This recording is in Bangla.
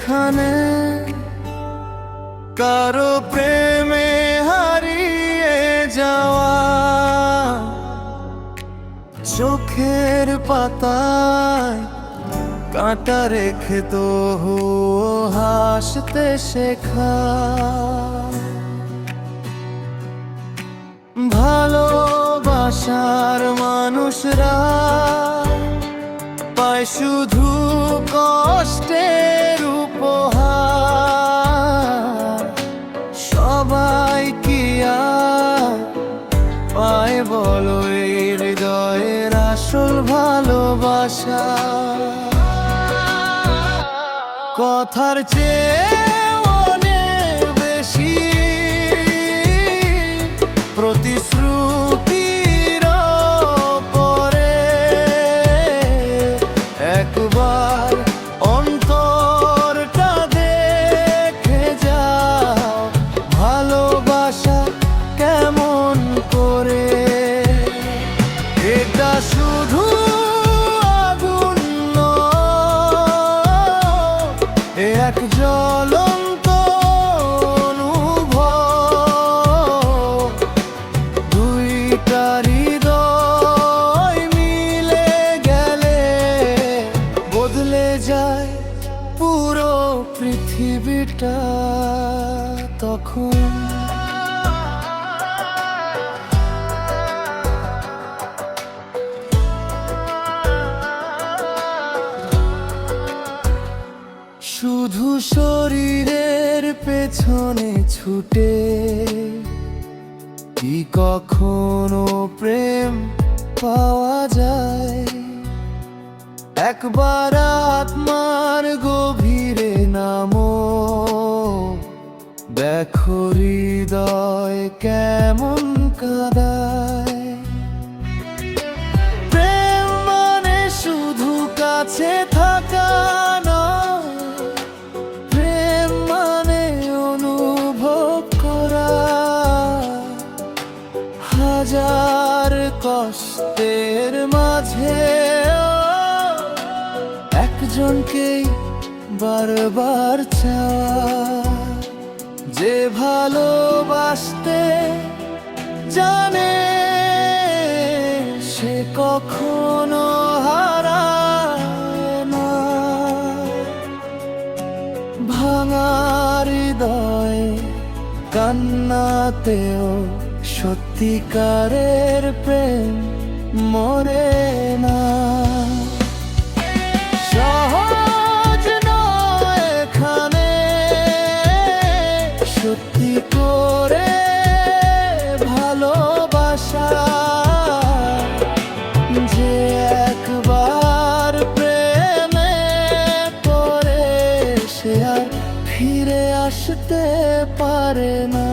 এখানে কারো প্রেমে হারিয়ে যাওয়া, চোখের পাতায় কাঁটা রেখে তো হাসতে শেখা। ভালোবাসার মানুষরা পায় শুধু কষ্টের উপহার, সবাই কি আর পায় বলো এই হৃদয়ের আসল ভালোবাসা। কথার চেয়ে অনেক বেশি প্রতিশ্রুতির পরে একবার অন্তরটা দেখে যাও, ভালোবাসা কেমন করে। এটা শুধু আগুন নয়, এক জ্বলন্ত অনুভব, দুইটা হৃদয় মিলে গেলে বদলে যায় পুরো পৃথিবীটা তখন। শুধু শরীরের পেছনে ছুটে কি কখনো প্রেম পাওয়া যায়? একবার আত্মার গভীরে নামো, দেখো হৃদয় কেমন কাঁদায়। প্রেম মানে শুধু কাছে থাকা নয়, প্রেম মানে অনুভব করা হাজার কষ্টের মাঝে একজনকেই বারবার চাওয়া। যে ভালোবাসতে জানে সে কখনো হারায় না। ভাঙা হৃদয় কান্নাতেও সত্যিকারের প্রেম মরে না। সহজ নয় এখানে সত্যি করে ভালোবাসা, যে একবার প্রেমে পড়ে সে আর ফিরে আসতে পারে না।